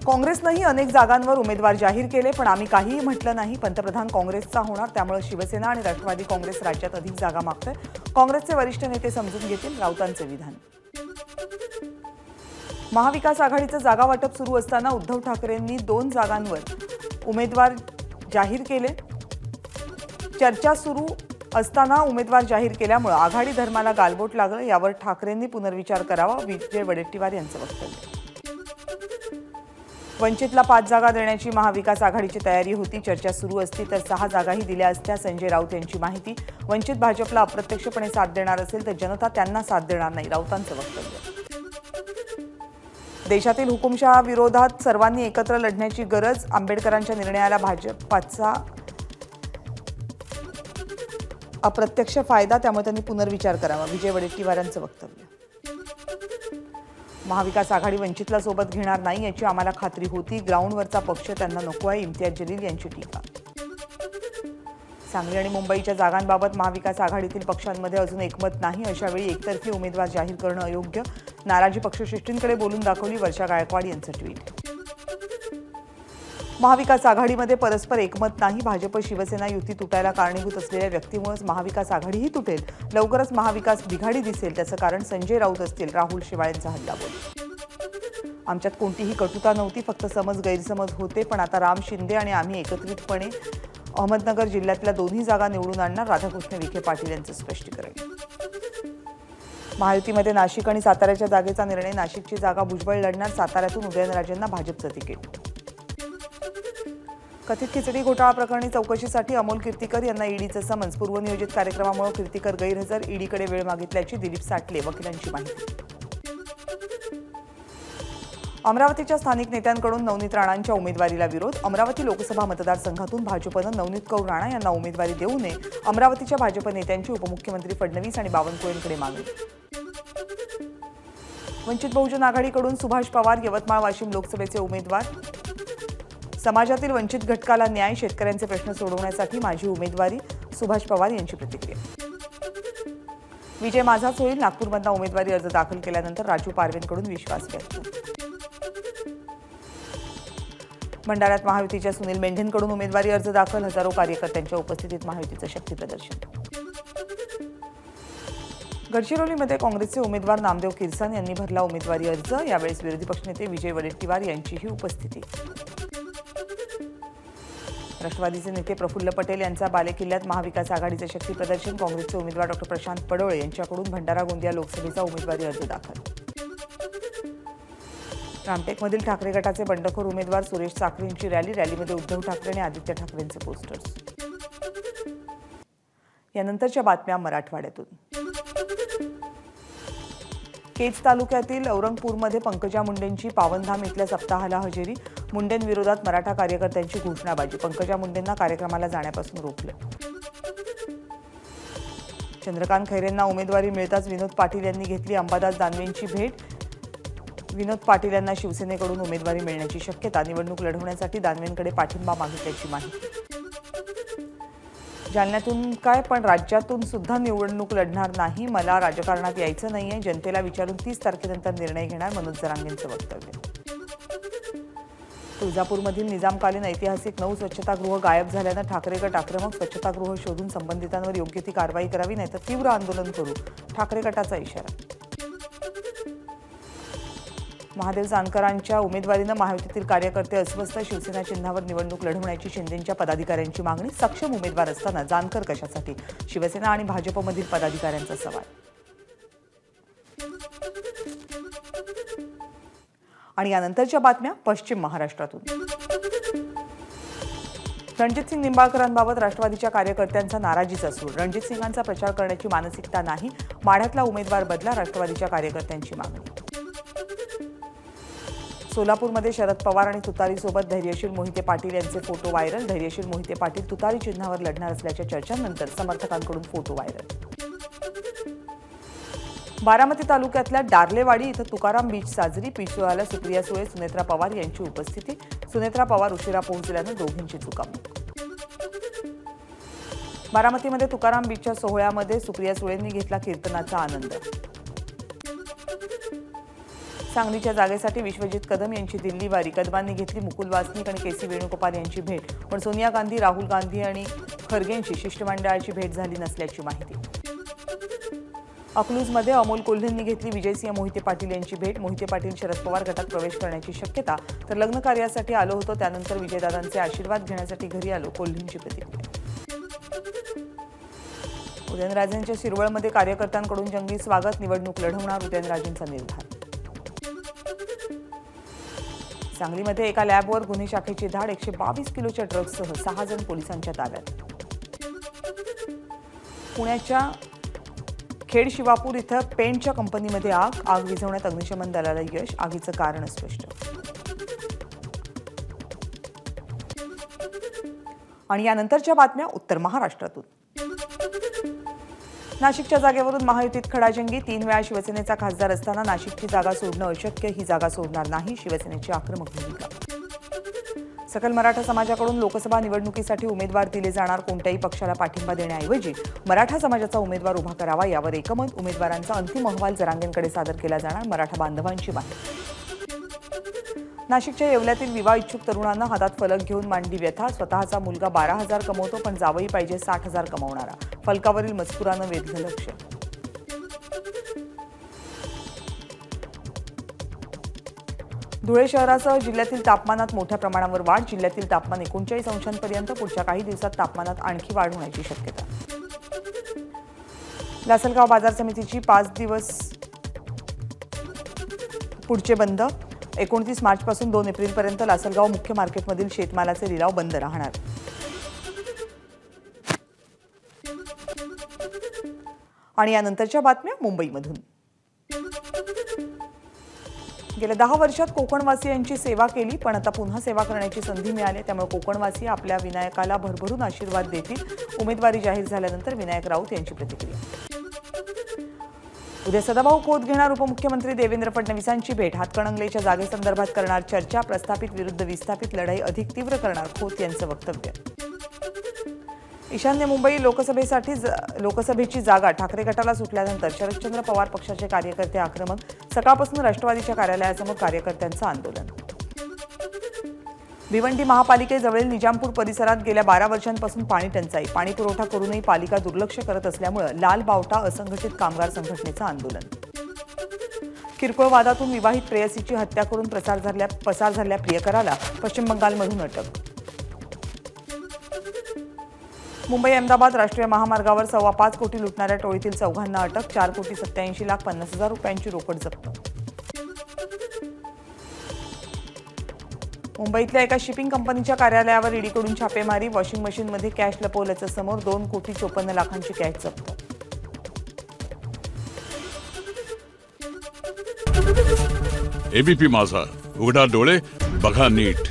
काँग्रेसनेही अनेक जागांवर उमेदवार जाहीर केले, पण आम्ही काहीही म्हटलं नाही. पंतप्रधान काँग्रेसचा होणार, त्यामुळे शिवसेना आणि राष्ट्रवादी काँग्रेस राज्यात अधिक जागा मागतोय. काँग्रेसचे वरिष्ठ नेते समजून घेतील, राऊतांचे विधान. महाविकास आघाडीचं जागा वाटप सुरू असताना उद्धव ठाकरेंनी 2 जागांवर उमेदवार जाहीर केले. चर्चा सुरू असताना उमेदवार जाहीर केल्यामुळे आघाडी धर्माला गालबोट लागलं. यावर ठाकरेंनी पुनर्विचार करावा, विजय वडेट्टीवार यांचं वक्तव्य. वंचितला 5 जागा देण्याची महाविकास आघाडीची तयारी होती. चर्चा सुरू असती तर 6 जागाही दिल्या असत्या. संजय राऊत यांची माहिती. वंचित भाजपला अप्रत्यक्षपणे साथ देणार असेल तर जनता त्यांना साथ देणार नाही, राऊतांचं वक्तव्य. देशातील हुकुमशहा विरोधात सर्वांनी एकत्र लढण्याची गरज. आंबेडकरांच्या निर्णयाला भाजपचा अप्रत्यक्ष फायदा, त्यामुळे त्यांनी पुनर्विचार करावा, विजय वडेट्टीवार यांचं वक्तव्य. महाविकास आघाडी वंचितला सोबत घेणार नाही याची आम्हाला खात्री होती. ग्राउंडवरचा पक्ष त्यांना नको आहे, इम्तियाज जलील यांची टीका. सांगली आणि मुंबईच्या जागांबाबत महाविकास आघाडीतील पक्षांमध्ये अजून एकमत नाही. अशावेळी एकतर्फी उमेदवार जाहीर करणं अयोग्य. नाराजी पक्षश्रेष्ठींकडे बोलून दाखवली, वर्षा गायकवाड यांचं ट्विट. महाविकास आघाडीमध्ये परस्पर एकमत नाही. भाजप शिवसेना युती तुटायला कारणीभूत असलेल्या व्यक्तीमुळेच महाविकास आघाडीही तुटेल. लवकरच महाविकास बिघाडी दिसेल. त्याचं कारण संजय राऊत असतील, राहुल शेवाळेंचा हल्लाबोल. आमच्यात कोणतीही कटुता नव्हती, फक्त समज गैरसमज होते. पण आता राम शिंदे आणि आम्ही एकत्रितपणे अहमदनगर जिल्ह्यातल्या 2 जागा निवडून आणणार, राधाकृष्ण विखे पाटील यांचं स्पष्टीकरण. महायुतीमध्ये नाशिक आणि साताऱ्याच्या जागेचा निर्णय. नाशिकची जागा भुजबळ लढणार. साताऱ्यातून उदयनराजेंना भाजपचं तिकीट. कथित खिचडी घोटाळा प्रकरणी चौकशीसाठी अमोल कीर्तीकर यांना ईडीचं समन्स. पूर्वनियोजित कार्यक्रमामुळे कीर्तीकर गैरहजर. ईडीकडे वेळ मागितल्याची दिलीप साटले वकिलांची माहिती. अमरावतीच्या स्थानिक नेत्यांकडून नवनीत राणांच्या उमेदवारीला विरोध. अमरावती लोकसभा मतदारसंघातून भाजपनं नवनीत कौर राणा यांना उमेदवारी देऊ नये, अमरावतीच्या भाजप नेत्यांची उपमुख्यमंत्री फडणवीस आणि बावनकुळेंकडे मागणी. वंचित बहुजन आघाडीकडून सुभाष पवार यवतमाळ वाशिम लोकसभेचे उमेदवार. समाजातील वंचित घटकाला न्याय, शेतकऱ्यांचे प्रश्न सोडवण्यासाठी माझी उमेदवारी, सुभाष पवार यांची प्रतिक्रिया. विजय माझाच होईल. नागपूरमधला उमेदवारी अर्ज दाखल केल्यानंतर राजू पारवेंकडून विश्वास व्यक्त. भंडाऱ्यात महायुतीच्या सुनील मेंढेंकडून उमेदवारी अर्ज दाखल. हजारो कार्यकर्त्यांच्या उपस्थितीत महायुतीचं शक्ती प्रदर्शन. गडचिरोलीमध्ये काँग्रेसचे उमेदवार नामदेव किरसान यांनी भरला उमेदवारी अर्ज. यावेळी विरोधी पक्षनेते विजय वडेट्टीवार यांचीही उपस्थिती. राष्ट्रवादीचे नेते प्रफुल्ल पटेल यांचा बालेकिल्ल्यात महाविकास आघाडीचे शक्ती प्रदर्शन. काँग्रेसचे उमेदवार डॉ. प्रशांत पडोळे यांच्याकडून भंडारा गोंदिया लोकसभेचा उमेदवारी अर्ज दाखल. रामटेकमधील ठाकरे गटाचे बंडखोर उमेदवार सुरेश साखरेंची रॅली. रॅलीमध्ये उद्धव ठाकरे आणि आदित्य ठाकरेंचे पोस्टर्स. यानंतरच्या बातम्या मराठवाड्यातून. केज तालुक्यातील औरंगपूरमध्ये पंकजा मुंडेंची पावनधाम इथल्या सप्ताहाला हजेरी. मुंडेंविरोधात मराठा कार्यकर्त्यांची घोषणाबाजी. पंकजा मुंडेंना कार्यक्रमाला जाण्यापासून रोखलं. चंद्रकांत खैरेंना उमेदवारी मिळताच विनोद पाटील यांनी घेतली अंबादास दानवेंची भेट. विनोद पाटील यांना शिवसेनेकडून उमेदवारी मिळण्याची शक्यता. निवडणूक लढवण्यासाठी दानवेंकडे पाठिंबा मागितल्याची माहिती. जालन्यातून काय, पण राज्यातून सुद्धा निवडणूक लढणार नाही. मला राजकारणात यायचं नाहीये. जनतेला विचारून 30 तारखेनंतर निर्णय घेणार, मनोज जरांगेंचं वक्तव्य. तुळजापूरमधील निजामकालीन ऐतिहासिक 9 स्वच्छतागृह गायब झाल्यानं ठाकरे गट आक्रमक. स्वच्छतागृह शोधून संबंधितांवर योग्य ती कारवाई करावी, नाहीतर तीव्र आंदोलन करू, ठाकरे गटाचा इशारा. महादेव जानकरांच्या उमेदवारीनं महायुतीतील कार्यकर्ते अस्वस्थ. शिवसेना चिन्हावर निवडणूक लढवण्याची शिंदेंच्या पदाधिकाऱ्यांची मागणी. सक्षम उमेदवार असताना जानकर कशासाठी, शिवसेना आणि भाजपमधील पदाधिकाऱ्यांचा सवाल. आणि यानंतरच्या बातम्या पश्चिम महाराष्ट्रातून. रणजितसिंग निंबाळकरांबाबत राष्ट्रवादीच्या कार्यकर्त्यांचा नाराजीचा सूर. रणजितसिंगांचा प्रचार करण्याची मानसिकता नाही. माढ्यातला उमेदवार बदला, राष्ट्रवादीच्या कार्यकर्त्यांची मागणी. सोलापूरमध्ये शरद पवार आणि तुतारीसोबत धैर्यशील मोहिते पाटील यांचे फोटो व्हायरल. धैर्यशील मोहिते पाटील तुतारी चिन्हावर लढणार असल्याच्या चर्चांनंतर समर्थकांकडून फोटो व्हायरल. बारामती तालुक्यातल्या डार्लेवाडी इथं तुकाराम बीच साजरी. बीच सोहळ्याला सुप्रिया सुळे, सुनेत्रा पवार यांची उपस्थिती. सुनेत्रा पवार उशिरा पोहोचल्यानं दोघींची चुकामुक. बारामतीमध्ये तुकाराम बीचच्या सोहळ्यामध्ये सुप्रिया सुळेंनी घेतला कीर्तनाचा आनंद. सांगलीच्या जागेसाठी विश्वजित कदम यांची दिल्ली वारी. कदमांनी घेतली मुकुल वासनिक आणि केसी वेणुगोपाल यांची भेट, पण सोनिया गांधी, राहुल गांधी आणि खरगेंची शिष्टमंडळाची भेट झाली नसल्याची माहिती. अकलूजमध्ये अमोल कोल्हेंनी घेतली विजयसिंह मोहिते पाटील यांची भेट. मोहिते पाटील शरद पवार गटात प्रवेश करण्याची शक्यता, तर लग्न कार्यासाठी आलो होतो, त्यानंतर विजयदादांचे आशीर्वाद घेण्यासाठी घरी आलो, कोल्हेंची प्रतिक्रिया. उदयनराजेंच्या शिरवळमध्ये कार्यकर्त्यांकडून जंगी स्वागत. निवडणूक लढवणार उदयनराजेंचा निर्धार. सांगलीमध्ये एका लॅबवर गुन्हे शाखेची धाड. 122 किलोच्या ड्रग्जसह 6 जण पोलिसांच्या ताब्यात. पुण्याच्या खेड शिवापूर इथं पेंटच्या कंपनीमध्ये आग विझवण्यात अग्निशमन दलाला यश. आगीचं कारण स्पष्ट. आणि यानंतरच्या बातम्या उत्तर महाराष्ट्रातून. नाशिकच्या जागेवरून महायुतीत खडाजंगी. 3 वेळा शिवसेनेचा खासदार असताना नाशिकची जागा सोडणं अशक्य. ही जागा सोडणार नाही, शिवसेनेची आक्रमक भूमिका. सकल मराठा समाजाकडून लोकसभा निवडणुकीसाठी उमेदवार दिले जाणार. कोणत्याही पक्षाला पाठिंबा देण्याऐवजी मराठा समाजाचा उमेदवार उभा करावा, यावर एकमत. उमेदवारांचा अंतिम अहवाल जरांगेंकडे सादर केला जाणार. मराठा बांधवांची माहिती. नाशिकच्या येवल्यातील विवाह इच्छुक तरुणांना हातात फलक घेऊन मांडली व्यथा. स्वतःचा मुलगा 12,000 कमवतो, पण जावई पाहिजे 60,000 कमवणारा. फलकावरील मजकुरानं वेधलं लक्ष. धुळे शहरासह जिल्ह्यातील तापमानात मोठ्या प्रमाणावर वाढ. जिल्ह्यातील तापमान 39 अंशांपर्यंत. पुढच्या काही दिवसात तापमानात आणखी वाढ होण्याची शक्यता. लासलगाव बाजार समितीची 5 दिवस पुढचे बंद. 29 मार्चपासून 2 एप्रिलपर्यंत लासलगाव मुख्य मार्केटमधील शेतमालाचे लिलाव बंद राहणार. आणि यानंतरच्या बातम्या मुंबईमधून. गेल्या 10 वर्षात कोकणवासियांची सेवा केली, पण आता पुन्हा सेवा करण्याची संधी मिळाली. त्यामुळे कोकणवासी आपल्या विनायकाला भरभरून आशीर्वाद देतील. उमेदवारी जाहीर झाल्यानंतर विनायक राऊत यांची प्रतिक्रिया. उद्या सदाभाऊ खोत घेणार उपमुख्यमंत्री देवेंद्र फडणवीसांची भेट. हातकणंगलेच्या जागेसंदर्भात करणार चर्चा. प्रस्थापित विरुद्ध विस्थापित लढाई अधिक तीव्र करणार खोत यांचं वक्तव्य. ईशान्य मुंबई लोकसभेची जागा ठाकरे गटाला सुटल्यानंतर शरदचंद्र पवार पक्षाचे कार्यकर्ते आक्रमक. सकाळपासून राष्ट्रवादीच्या कार्यालयासमोर कार्यकर्त्यांचं आंदोलन. भिवंडी महापालिकेजवळील निजामपूर परिसरात गेल्या 12 वर्षांपासून पाणी टंचाई. पाणी पुरवठा करूनही पालिका दुर्लक्ष करत असल्यामुळे लाल बावटा असंघटित कामगार संघटनेचं आंदोलन. किरकोळ वादातून विवाहित प्रेयसीची हत्या करून पसार झालेल्या प्रियकराला पश्चिम बंगालमधून अटक. मुंबई अहमदाबाद राष्ट्रीय महामार्गावर 5.25 कोटी लुटणाऱ्या टोळीतील 4 अटक. 4,87,50,000 रुपयांची रोकड जप्त. मुंबईतल्या एका शिपिंग कंपनीच्या कार्यालयावर ईडीकडून छापेमारी. वॉशिंग मशीनमध्ये कॅश लपवल्याचं समोर. 2,54,00,000ची कॅश जप्त. एबीपी माझा, उघडा डोळे बघा नीट.